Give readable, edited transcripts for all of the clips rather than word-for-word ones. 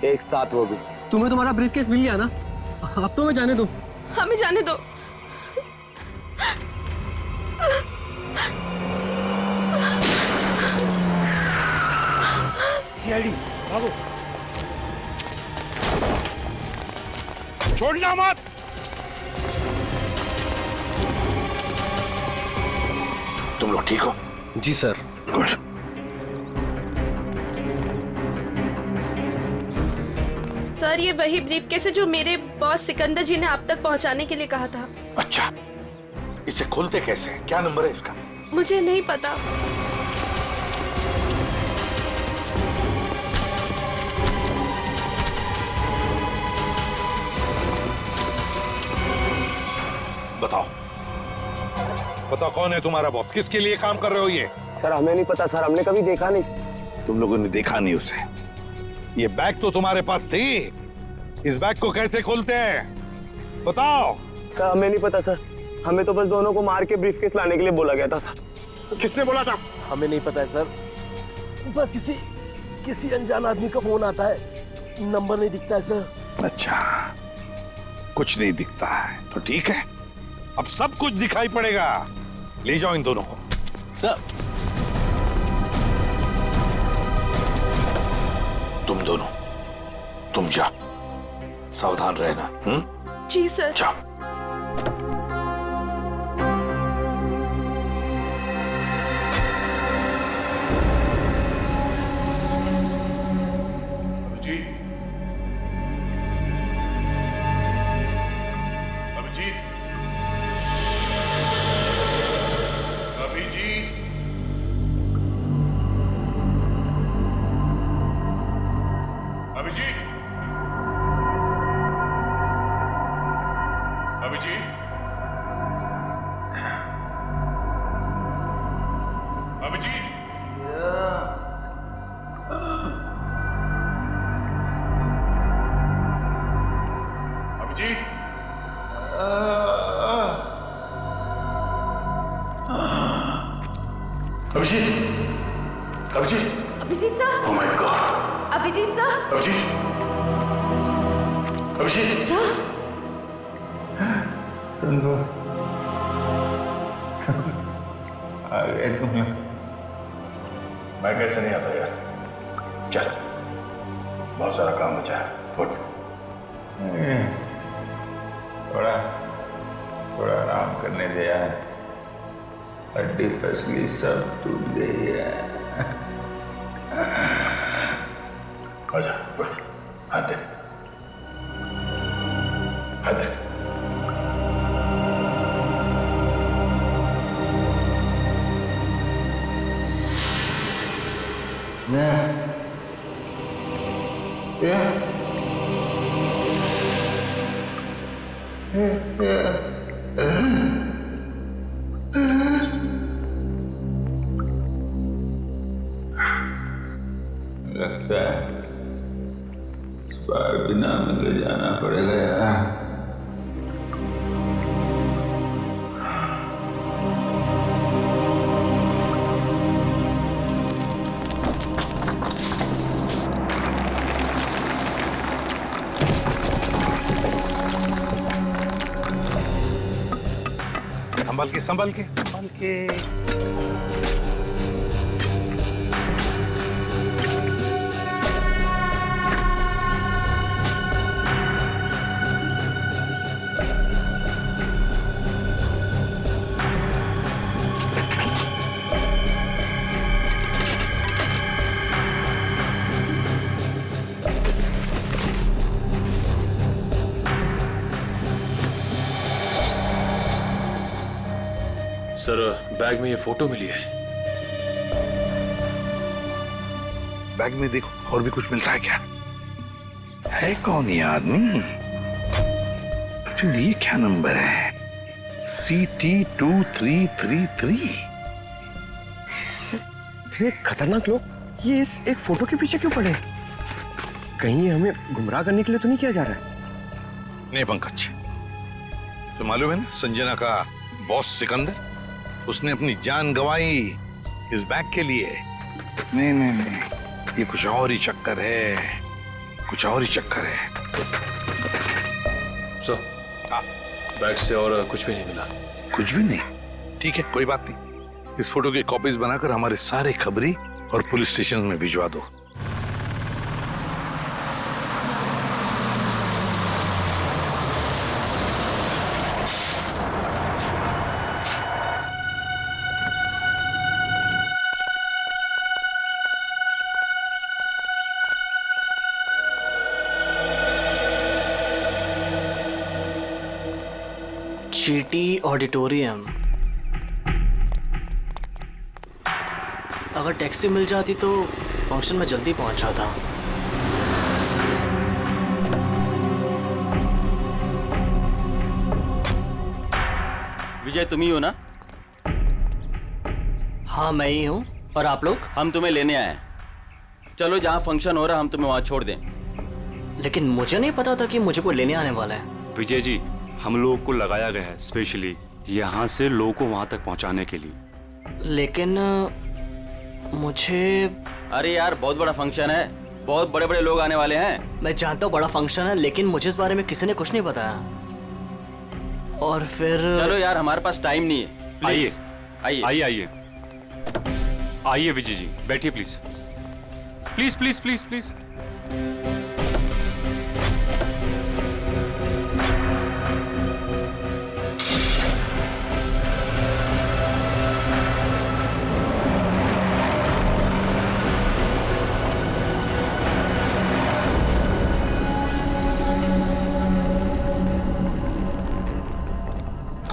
एक साथ वो भी। तुम्हें तुम्हारा ब्रीफकेस मिल गया ना, अब तो मैं जाने दो। हमें जाने दो। सीआईडी भागो। छोड़ना मत। तुम लोग ठीक हो? जी सर। गुड। सर ये वही ब्रीफकेस है जो मेरे बॉस सिकंदर जी ने आप तक पहुंचाने के लिए कहा था। अच्छा, इसे खोलते कैसे? क्या नंबर है इसका? मुझे नहीं पता। बताओ, बताओ कौन है तुम्हारा बॉस? किसके लिए काम कर रहे हो ये? सर हमें नहीं पता सर, हमने कभी देखा नहीं। तुम लोगों ने देखा नहीं उसे? ये बैग तो तुम्हारे पास थी, इस बैग को कैसे खोलते हैं बताओ? सर हमें नहीं पता सर, हमें तो बस दोनों को मार के ब्रीफकेस लाने के लिए बोला गया था सर। किसने बोला था? हमें नहीं पता है सर, बस किसी अनजान आदमी का फोन आता है, नंबर नहीं दिखता है सर। अच्छा, कुछ नहीं दिखता है तो ठीक है, अब सब कुछ दिखाई पड़ेगा। ले जाओ इन दोनों को। सर तुम दोनों, तुम जा, सावधान रहना। जी सर। जाओ। Abhijeet, Abhijeet, Abhijeet, Abhijeet, Abhijeet, Abhijeet, Abhijeet, Abhijeet, Abhijeet, Abhijeet sir. Oh my God, Abhijeet sir. Abhijeet, Abhijeet, sir आ गए तुम लोग। मैं कैसे नहीं आता यार? चल, बहुत सारा काम बचा है। उठ। थोड़ा थोड़ा आराम करने दे यार, हड्डी फसली सब टूट गई है। आजा, उठ, हाथ दे, हाथ दे। लगता है इस बार बिना मिले जाना पड़ेगा यार। संभल के, संभल के, संभल के। सर बैग में ये फोटो मिली है। बैग में देखो और भी कुछ मिलता है क्या? है कौन ये आदमी? फिर ये क्या नंबर है? CT2333। इतने खतरनाक लोग ये इस एक फोटो के पीछे क्यों पड़े? कहीं ये हमें गुमराह करने के लिए तो नहीं किया जा रहा है? नहीं पंकज, तो मालूम है ना संजना का बॉस सिकंदर, उसने अपनी जान गंवाई इस बैग के लिए। नहीं नहीं नहीं, ये कुछ और ही चक्कर है। कुछ और ही चक्कर है। सर, बैग से और कुछ भी नहीं मिला। कुछ भी नहीं? ठीक है, कोई बात नहीं। इस फोटो की कॉपीज बनाकर हमारे सारे खबरी और पुलिस स्टेशन में भिजवा दो। चीटी ऑडिटोरियम। अगर टैक्सी मिल जाती तो फंक्शन में जल्दी पहुंच जाता। विजय तुम ही हो ना? हाँ मैं ही हूँ। और आप लोग? हम तुम्हें लेने आए हैं। चलो जहाँ फंक्शन हो रहा हम तुम्हें वहाँ छोड़ दें। लेकिन मुझे नहीं पता था कि मुझे कोई लेने आने वाला है। विजय जी, हम लोगों को लगाया गया है स्पेशली यहाँ से लोगों को वहाँ तक पहुँचाने के लिए। लेकिन मुझे... अरे यार बहुत बड़ा फंक्शन है, बहुत बड़े बड़े लोग आने वाले हैं। मैं जानता हूँ बड़ा फंक्शन है, लेकिन मुझे इस बारे में किसी ने कुछ नहीं बताया। और फिर... चलो यार हमारे पास टाइम नहीं है। आइए आइए आइए आइए आइए विजय जी, बैठिए please please please please please.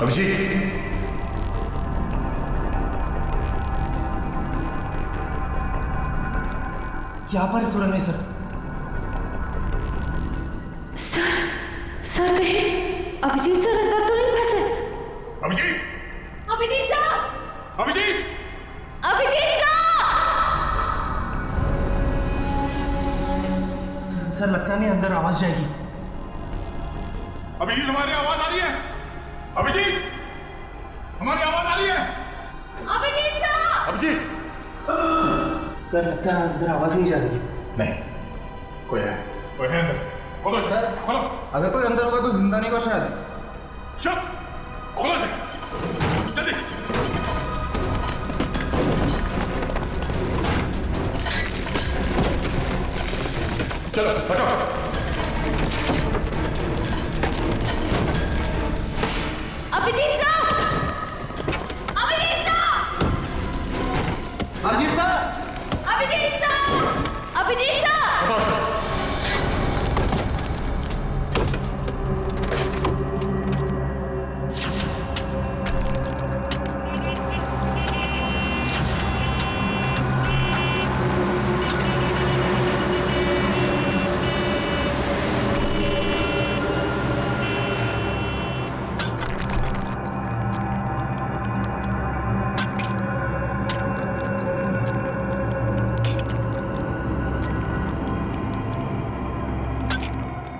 Abhijeet, यहाँ पर सुरंग में सर। सर कहीं अभिजीत सर अंदर तो नहीं फंसे? Abhijeet, Abhijeet sir! Abhijeet, Abhijeet sir! Sir लगता नहीं अंदर आवाज जाएगी। अभिजीत हमारी आवाज आ रही है? अभिजीत, हमारी आवाज आ रही है? अभिजीत सर! अभिजीत! सर लगता है अंदर आवाज नहीं जा रही। नहीं, कोई है अंदर। खोलो सर, खोलो। अगर कोई अंदर होगा तो जिंदा नहीं होगा शायद। चल, खोलो से, जल्दी। चलो हटो। Abhijeet sir! Abhijeet sir! Abhijeet sir! Abhijeet sir! Abhijeet sir!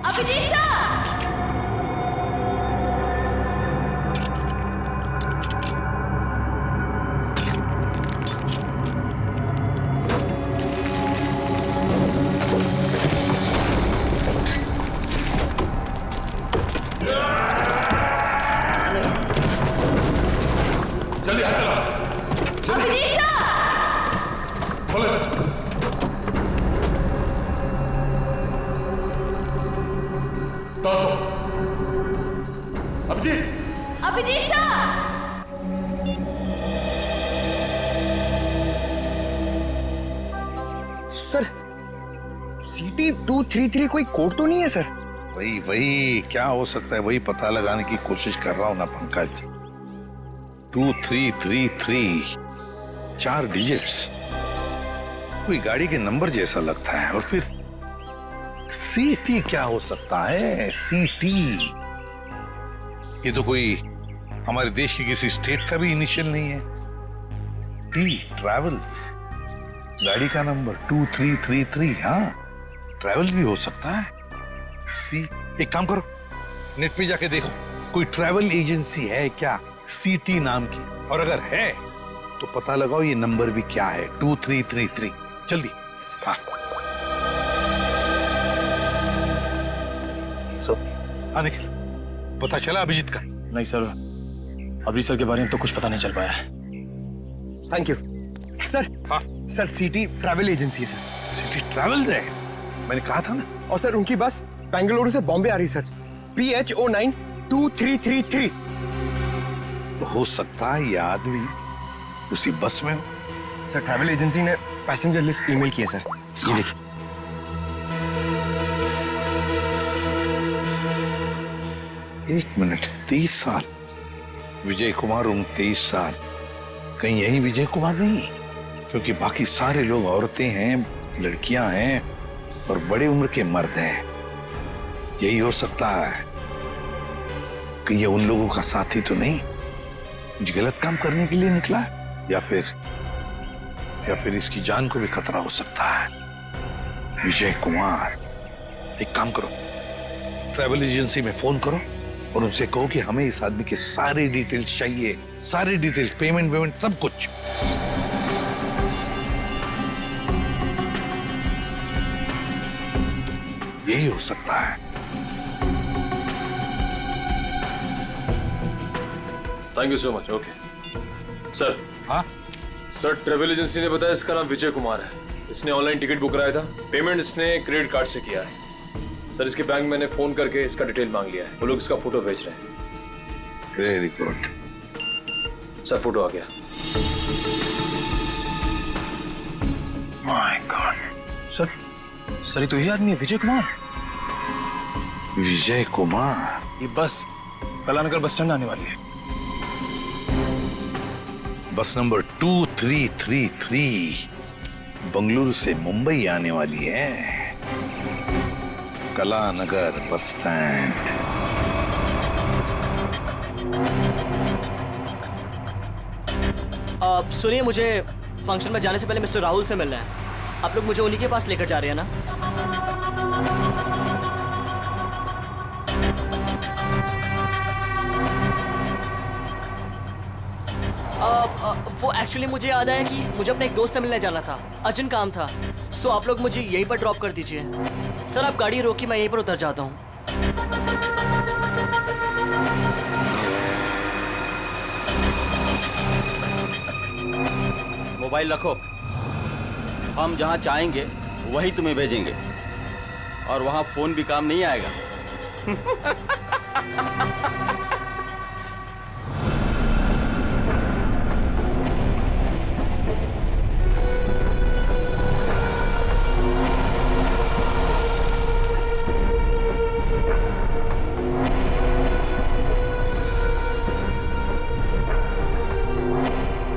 Abhijeet sir! जल्दी हाथ चला। अभिजीत सर! खोलो से। अभिजीत! अभिजीत सर, CT 233 कोई कोड तो नहीं है सर? वही क्या हो सकता है, वही पता लगाने की कोशिश कर रहा हूं ना पंकज। 2333, 4 डिजिट्स, कोई गाड़ी के नंबर जैसा लगता है। और फिर CT क्या हो सकता है? CT ये तो कोई हमारे देश की किसी स्टेट का भी इनिशियल नहीं है। T ट्रैवल्स, गाड़ी का नंबर 2333। हाँ, ट्रैवल भी हो सकता है। सी, एक काम करो, नेट पे जाके देखो कोई ट्रैवल एजेंसी है क्या CT नाम की, और अगर है तो पता लगाओ ये नंबर भी क्या है, 2333। जल्दी। हाँ हाँ निखिल, पता चला अभिजीत का? नहीं सर, अभिजीत सर के बारे में तो कुछ पता नहीं चल पाया है। Thank you sir. हाँ सर सिटी ट्रैवल एजेंसी है सर। सिटी ट्रैवल है, मैंने कहा था ना। और सर उनकी बस बेंगलुरु से बॉम्बे आ रही सर, PHO9 2333। तो हो सकता है ये आदमी उसी बस में हो। सर ट्रैवल एजेंसी ने पैसेंजर लिस्ट ईमेल की है सर, ये देखिए। एक मिनट, 30 साल, विजय कुमार उम्र 23 साल। कहीं यही विजय कुमार नहीं? क्योंकि बाकी सारे लोग औरतें हैं, लड़कियां हैं और बड़े उम्र के मर्द हैं। यही हो सकता है कि ये उन लोगों का साथी तो नहीं, कुछ गलत काम करने के लिए निकला है, या फिर इसकी जान को भी खतरा हो सकता है। विजय कुमार, एक काम करो, ट्रैवल एजेंसी में फोन करो और उनसे कहो कि हमें इस आदमी के सारे डिटेल्स चाहिए, सारे डिटेल्स, पेमेंट सब कुछ। यही हो सकता है। Thank you so much. Okay sir. हाँ सर, ट्रेवल एजेंसी ने बताया इसका नाम विजय कुमार है। इसने ऑनलाइन टिकट बुक कराया था, पेमेंट इसने क्रेडिट कार्ड से किया है। सर इसके बैंक मैंने फोन करके इसका डिटेल मांग लिया है, वो लोग इसका फोटो भेज रहे हैं। Very good. सर फोटो आ गया। My God. सर ये तो यही आदमी है, विजय कुमार। विजय कुमार? ये बस कलानगर बस स्टैंड आने वाली है। बस नंबर 2333 बंगलुरु से मुंबई आने वाली है। Kalanagar bus stand. सुनिए, मुझे फंक्शन में जाने से पहले मिस्टर राहुल से मिलना है। आप लोग मुझे उन्हीं के पास लेकर जा रहे हैं ना? वो एक्चुअली मुझे याद आया कि मुझे अपने एक दोस्त से मिलने जाना था, अर्जेंट काम था। सो आप लोग मुझे यहीं पर ड्रॉप कर दीजिए। सर आप गाड़ी रोकी, मैं यहीं पर उतर जाता हूँ। मोबाइल रखो, हम जहाँ चाहेंगे वही तुम्हें भेजेंगे, और वहाँ फोन भी काम नहीं आएगा।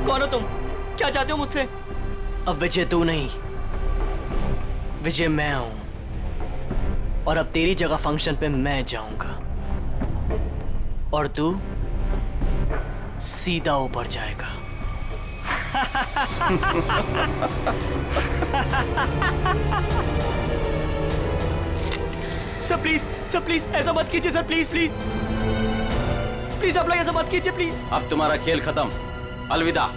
कौन हो तुम? क्या चाहते हो मुझसे? अब विजय तू नहीं, विजय मैं हूं, और अब तेरी जगह फंक्शन पे मैं जाऊंगा और तू सीधा ऊपर जाएगा। सर प्लीज ऐसा मत कीजिए सर, प्लीज आप लोग ऐसा मत कीजिए प्लीज। अब तुम्हारा खेल खत्म, अलविदा।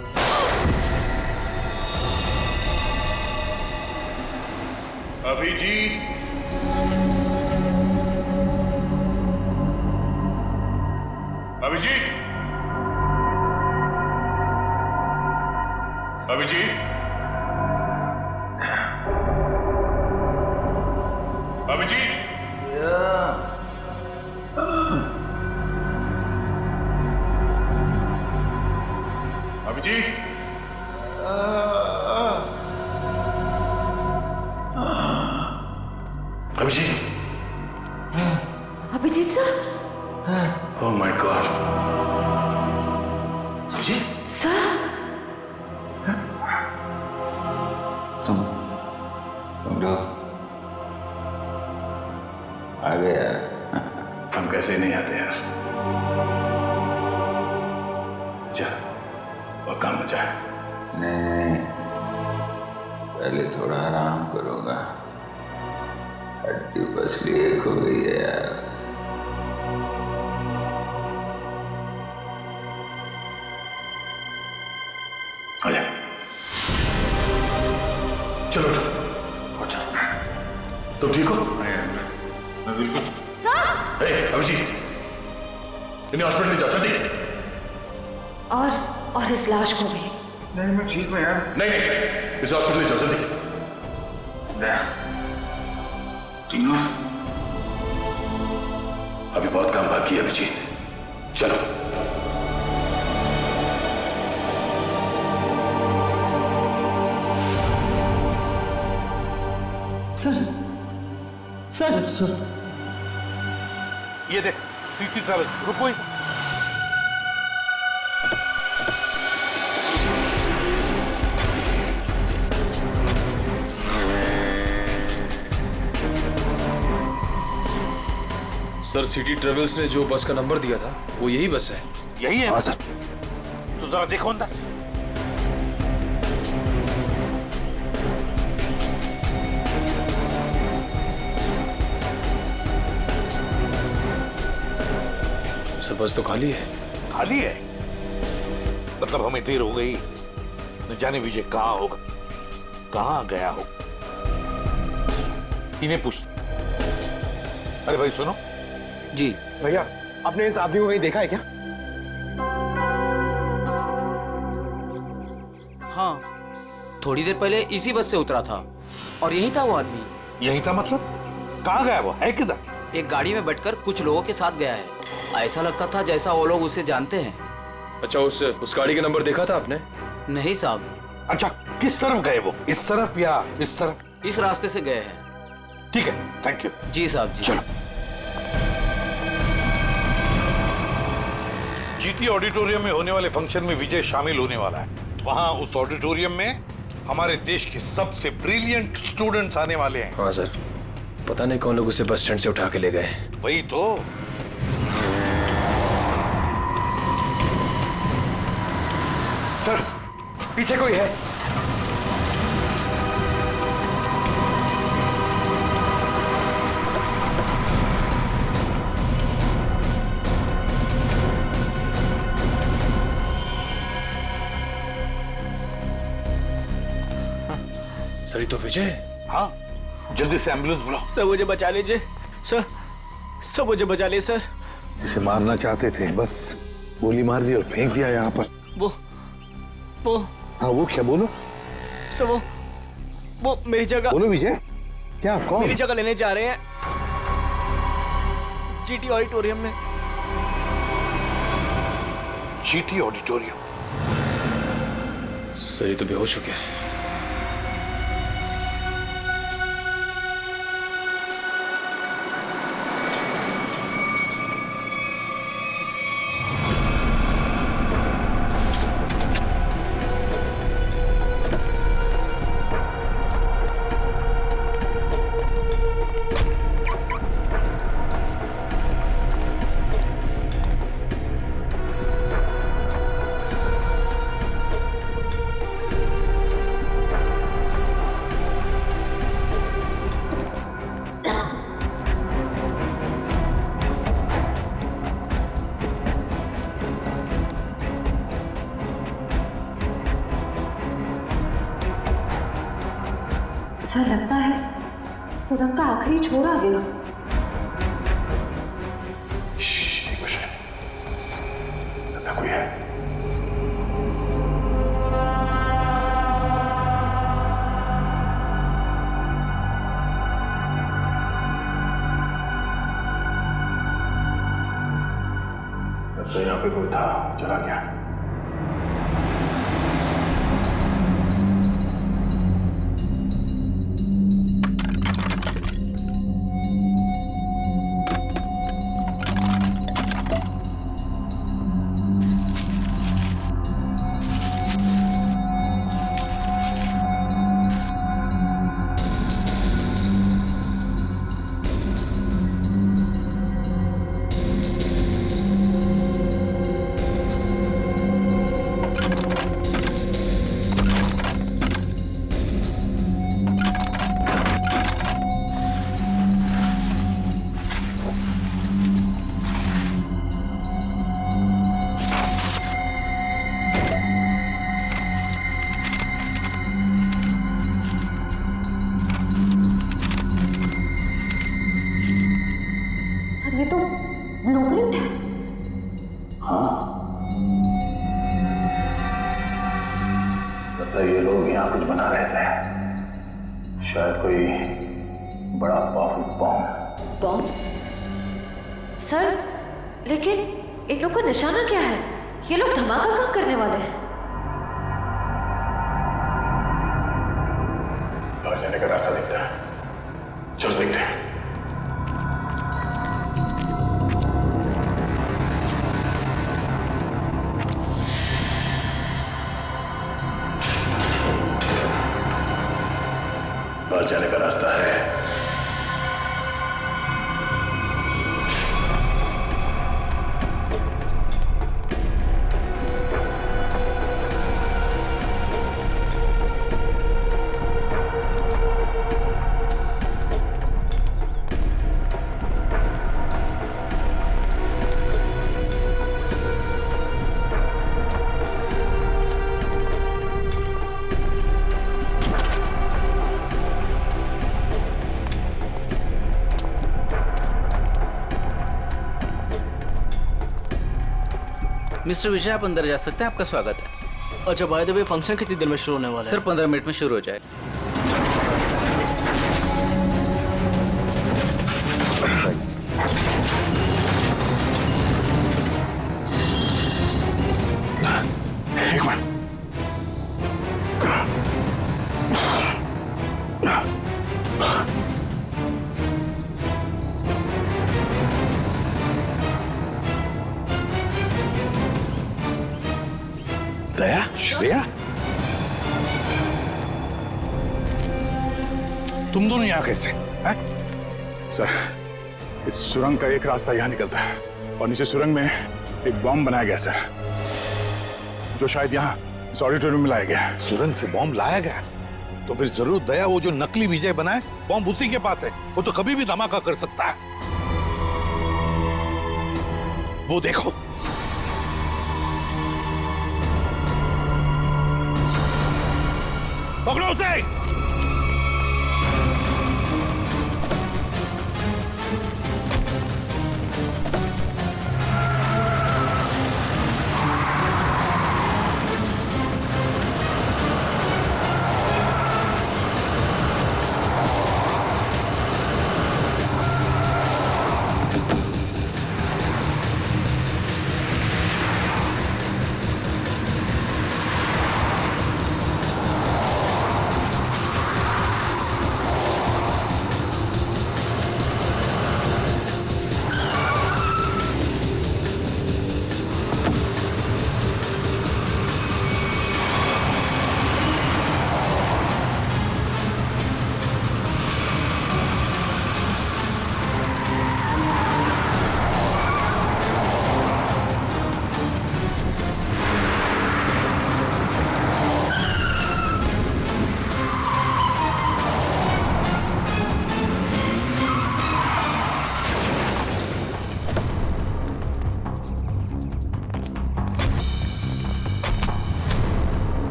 Abhijeet, Abhijeet, Abhijeet, Abhijeet, Abhijeet, Abhijeet, Abhijeet sir. Oh my God. Abhijeet sir, तुम लोग आ गए यार। हम कैसे नहीं आते यार। चल, और काम बचा है। नहीं, पहले थोड़ा आराम करूंगा, हड्डी पसली एक हो गई है यार। आजा, चलो उठो। तुम ठीक हो? मैं बिल्कुल। सर अभिजीत, इन्हें हॉस्पिटल ले जाओ जल्दी। और इस लाश को भी। नहीं मैं ठीक हूँ यार। नहीं इसे हॉस्पिटल ले जाओ जल्दी। तीनों अभी बहुत काम बाकी है अभिजीत, चलो। सर ये देख सिटी ट्रैवल्स, रुको ही। सर सिटी ट्रेवल्स ने जो बस का नंबर दिया था वो यही बस है। यही है? हाँ सर। तो जरा देखो अंदर। सर बस तो खाली है। खाली है? मतलब हमें देर हो गई, न जाने विजय कहाँ होगा, कहाँ गया हो। इन्हें पूछ। अरे भाई सुनो। जी भैया, आपने इस आदमी को कहीं देखा है क्या? हाँ, थोड़ी देर पहले इसी बस से उतरा था और यही था वो आदमी। यही था मतलब? कहाँ गया वो, है किधर? एक गाड़ी में बैठकर कुछ लोगों के साथ गया है। ऐसा लगता था जैसा वो लोग उसे जानते हैं। अच्छा उस गाड़ी का नंबर देखा था आपने? नहीं साहब। अच्छा किस तरफ गए वो, इस तरफ या इस तरफ? इस रास्ते से गए हैं। ठीक है, थैंक यू। जी साहब जी। चलो। जीटी ऑडिटोरियम में होने वाले फंक्शन में विजय शामिल होने वाला है। वहां उस ऑडिटोरियम में हमारे देश के सबसे ब्रिलियंट स्टूडेंट्स आने वाले हैं। हाँ सर, पता नहीं कौन लोग उसे बस स्टैंड से उठा के ले गए। वही तो। सर पीछे कोई है? सर ये तो विजय। हाँ, जल्दी से एम्बुलेंस बुलाओ। सर मुझे बचा लीजिए सर, सर मुझे बचा लीजिए सर। इसे मारना चाहते थे, बस गोली मार दी और फेंक दिया यहाँ पर। वो हाँ वो क्या, बोलो। सर वो मेरी जगह। बोलो विजय, क्या, कौन? मेरी जगह लेने जा रहे हैं जीटी ऑडिटोरियम में। GT auditorium? सर ये तो बेहोश हो गया है। सर लगता है सुरंग का आखिरी छोर आ गया। लगता कोई है। लगता है यहाँ पे कोई था, चला गया। सर ये तो यहाँ कुछ बना रहे थे, शायद कोई बड़ा पावरफुल बॉम्ब। बॉम्ब? सर, लेकिन इन लोग का निशाना क्या है? ये लोग धमाका कहाँ करने वाले हैं? बाहर जाने का रास्ता दिखता है, चलो देखते हैं। बाहर जाने का रास्ता है। मिस्टर विजय, आप अंदर जा सकते हैं, आपका स्वागत है। अच्छा, बाय द वे फंक्शन कितनी देर में शुरू होने वाला है? सर 15 मिनट में शुरू हो जाए। एक मिनट। दया, श्रेया, तुम दोनों यहाँ कैसे हैं? सर, इस सुरंग का एक रास्ता यहाँ निकलता है और नीचे सुरंग में एक बॉम्ब बनाया गया सर, जो शायद यहाँ इस ऑडिटोरियम में लाया गया है। सुरंग से बॉम्ब लाया गया? तो फिर जरूर दया वो जो नकली विजय बना है, बॉम्ब उसी के पास है। वो तो कभी भी धमाका कर सकता है। वो देखो, पकड़ो उसे।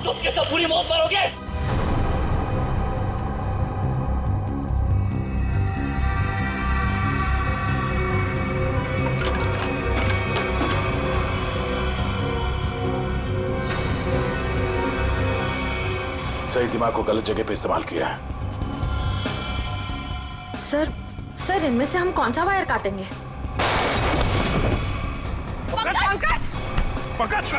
सबके सब पूरी मौत मरोगे। सही दिमाग को गलत जगह पे इस्तेमाल किया है। सर इनमें से हम कौन सा वायर काटेंगे? पंकज! पंकज!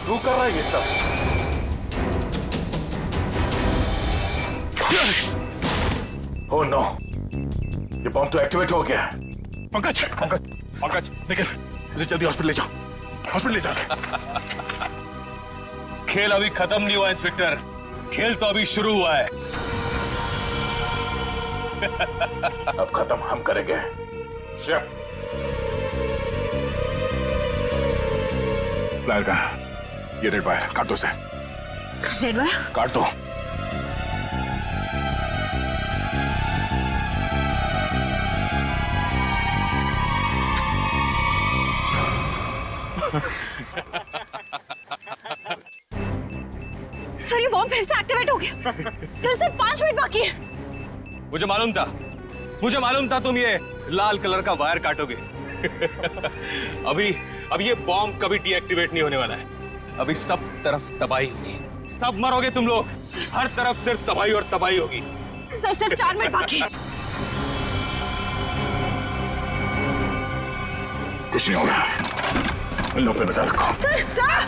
तू कर रहा है ये सब? ओह नो, ये बॉम्ब तो एक्टिवेट हो गया। पंकज पंकज पंकज निकल, इसे जल्दी हॉस्पिटल ले जाओ, हॉस्पिटल ले जाओ। खेल अभी खत्म नहीं हुआ इंस्पेक्टर, खेल तो अभी शुरू हुआ है। अब खत्म हम करेंगे। शिव, प्लायर कहाँ? ये रेड वायर काट दो उसे। रेड वायर काट दो। सर ये बॉम्ब फिर से एक्टिवेट हो गया। सर सिर्फ 5 मिनट बाकी है। मुझे मालूम था तुम ये लाल कलर का वायर काटोगे। अभी ये बॉम्ब कभी डीएक्टिवेट नहीं होने वाला है। अभी सब तरफ तबाही होगी, सब मरोगे तुम लोग। हर तरफ सिर्फ तबाही और तबाही होगी। सर सिर्फ 4 मिनट बाकी है। कुछ नहीं होगा, इन लोगों पे नजर रखो। सर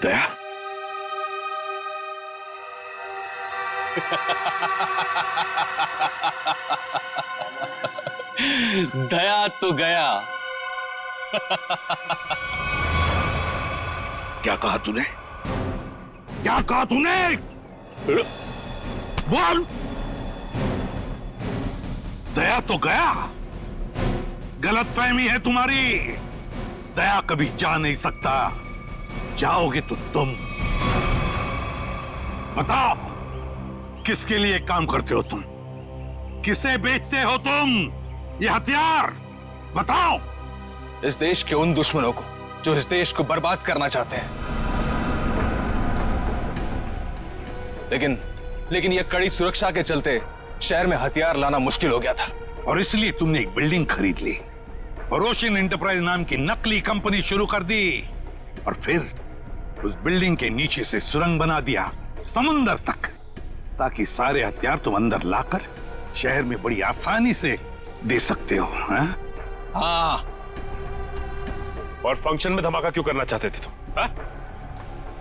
दया? दया तो गया। क्या कहा तूने? क्या कहा तूने? बोल। दया तो गया। गलतफहमी है तुम्हारी। दया कभी जा नहीं सकता। जाओगे तो तुम। बताओ, किसके लिए काम करते हो तुम? किसे बेचते हो तुम ये हथियार? बताओ। इस देश के उन दुश्मनों को जो इस देश को बर्बाद करना चाहते हैं। लेकिन यह कड़ी सुरक्षा के चलते शहर में हथियार लाना मुश्किल हो गया था। और इसलिए तुमने एक बिल्डिंग खरीद ली और ओशियन एंटरप्राइज नाम की नकली कंपनी शुरू कर दी, और फिर उस बिल्डिंग के नीचे से सुरंग बना दिया समुंदर तक, ताकि सारे हथियार तुम अंदर लाकर शहर में बड़ी आसानी से दे सकते हो। हाँ। और फंक्शन में धमाका क्यों करना चाहते थे तुम?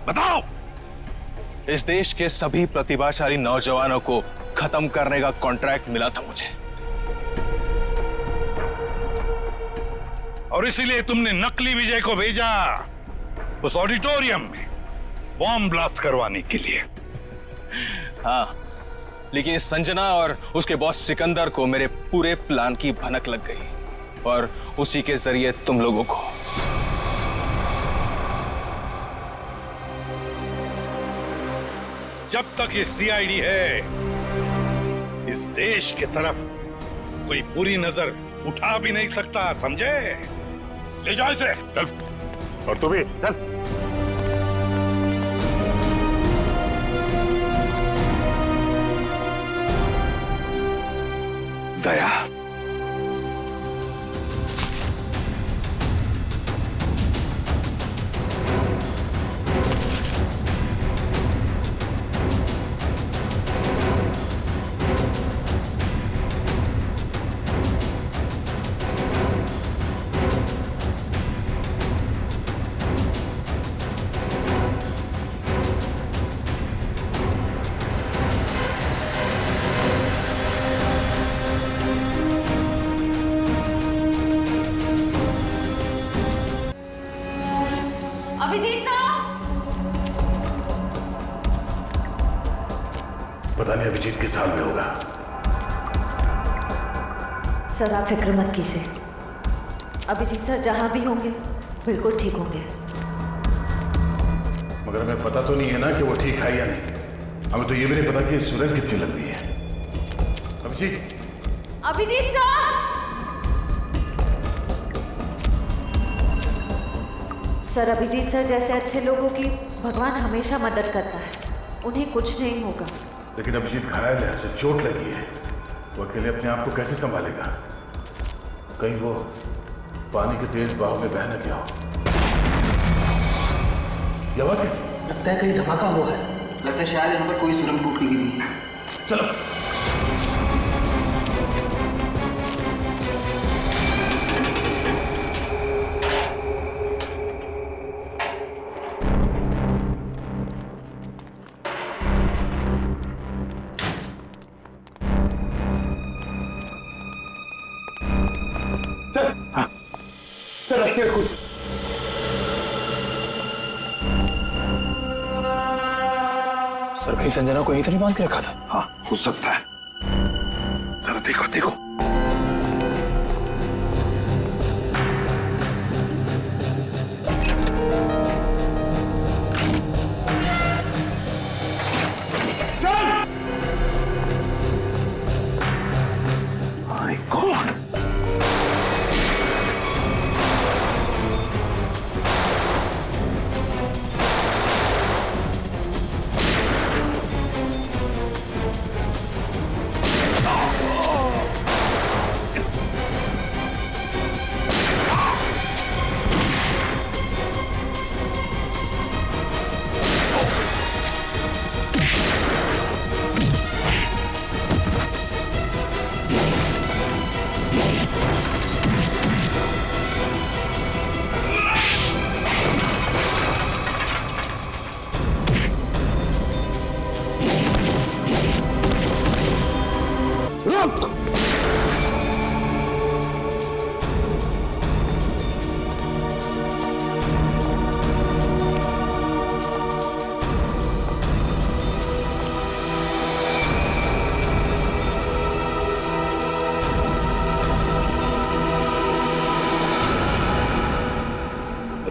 बताओ। इस देश के सभी प्रतिभाशाली नौजवानों को खत्म करने का कॉन्ट्रैक्ट मिला था मुझे, और इसीलिए तुमने नकली विजय को भेजा उस ऑडिटोरियम में बॉम्ब ब्लास्ट करवाने के लिए। हाँ, लेकिन संजना और उसके बॉस सिकंदर को मेरे पूरे प्लान की भनक लग गई, और उसी के जरिए तुम लोगों को। जब तक ये सीआईडी है, इस देश की तरफ कोई बुरी नजर उठा भी नहीं सकता, समझे? ले जाओ इसे। चल। और तू भी चल। दया, अभिजीत साहब! पता नहीं अभिजीत किस हाल में होगा। सर आप फिक्र मत कीजिए, अभिजीत सर जहां भी होंगे बिल्कुल ठीक होंगे। मगर हमें पता तो नहीं है ना कि वो ठीक है या नहीं। हमें तो ये भी नहीं पता कि सुरंग कितनी लंबी है। अभिजीत! अभिजीत साहब! सर अभिजीत सर जैसे अच्छे लोगों की भगवान हमेशा मदद करता है, उन्हें कुछ नहीं होगा। लेकिन अभिजीत घायल है, उसे चोट लगी है, वो अकेले अपने आप को कैसे संभालेगा? कहीं वो पानी के तेज बहाव में बह न गया हो। ये आवाज किसकी? लगता है कहीं धमाका हुआ है। लगता है शायद यहाँ पर कोई सुरंग टूट के गिरी है। चलो। सर, हाँ सर, रस्सी कुछ सर कहीं संजना को यहीं तो नहीं बांध के रखा था? हाँ हो सकता है। जरा देखो देखो। Sir! My God!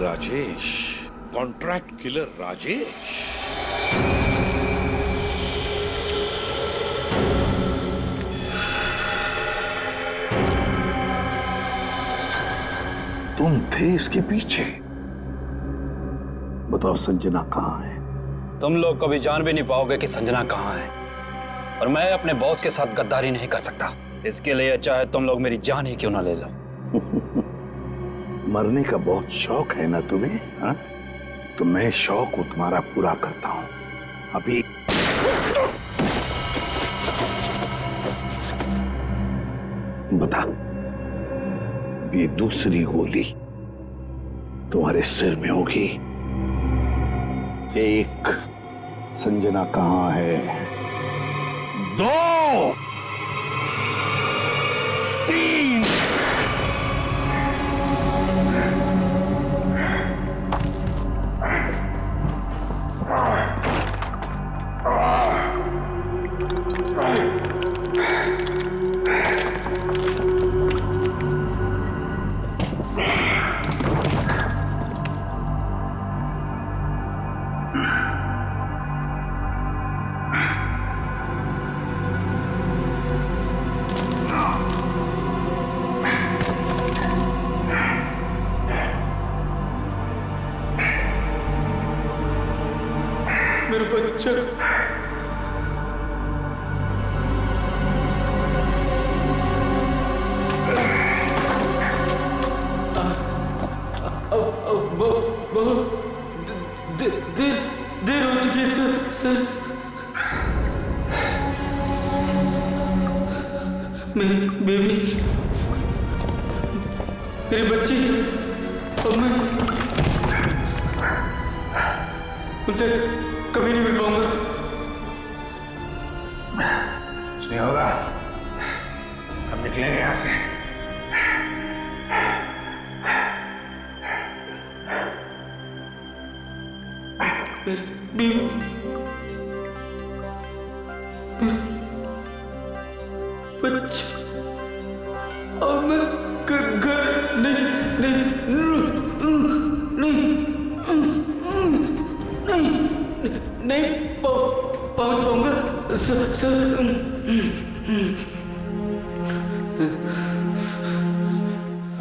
Rajesh, contract killer Rajesh. तुम थे इसके पीछे। बताओ संजना कहाँ है? तुम लोग कभी जान भी नहीं पाओगे कि संजना कहाँ है, और मैं अपने बॉस के साथ गद्दारी नहीं कर सकता। इसके लिए चाहे तुम लोग मेरी जान ही क्यों ना ले लो। मरने का बहुत शौक है ना तुम्हें? हा? तो मैं शौक तुम्हारा पूरा करता हूं। अभी बता, ये दूसरी गोली तुम्हारे सिर में होगी। एक, संजना कहाँ है? 2, 3। मेरा बच्चा। बहुत देर हो चुकी है सर। मेरी बेबी, मेरी बच्ची, और मैं उनसे कभी नहीं मिल पाऊंगा। कुछ नहीं होगा, हम निकलेंगे यहाँ से। बीवी, बच्चा, और मैं घर नहीं पहुंच पाऊंगा सर।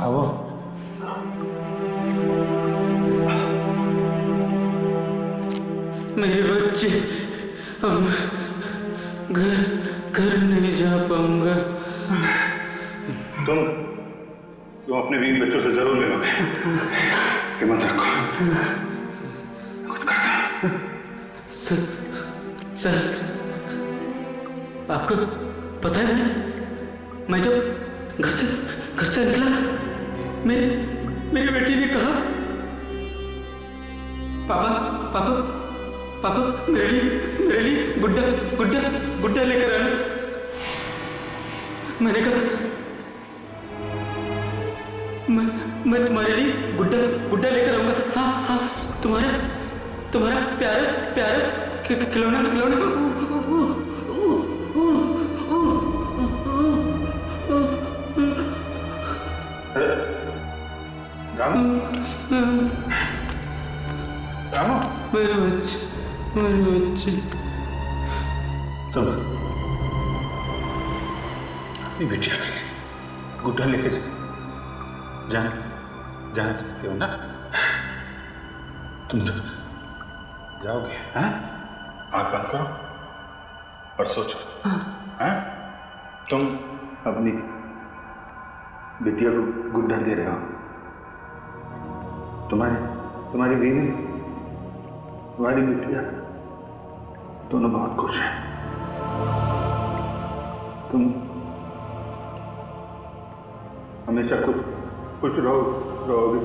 आओ। मेरे बच्चे, अब घर नहीं जा पाऊंगा। तुम अपने बीवी बच्चों से जरूर मिलोगे, हिम्मत रखो। कुछ करता। सर, आपको पता है मैं जब घर से निकला, मेरी बेटी ने कहा, पापा मेरे लिए गुड्डा लेकर आना। मैंने कहा मैं तुम्हारे लिए गुड्डा लेकर आऊंगा। हाँ, तुम्हारा प्यारा खिलौना। रामू, मेरे बच्चे, तुम अपनी बेटिया के लिए गुड्डा लेके जाना चाहते हो ना? तुम जाओगे? हाँ? आँख बंद करो और सोचो। हाँ? तुम अपनी बिटिया को गुड्डा दे रहे हो। तुम्हारी बीवी, तुम्हारी बिटिया दोनों बहुत खुश हैं। तुम हमेशा खुश रहोगे।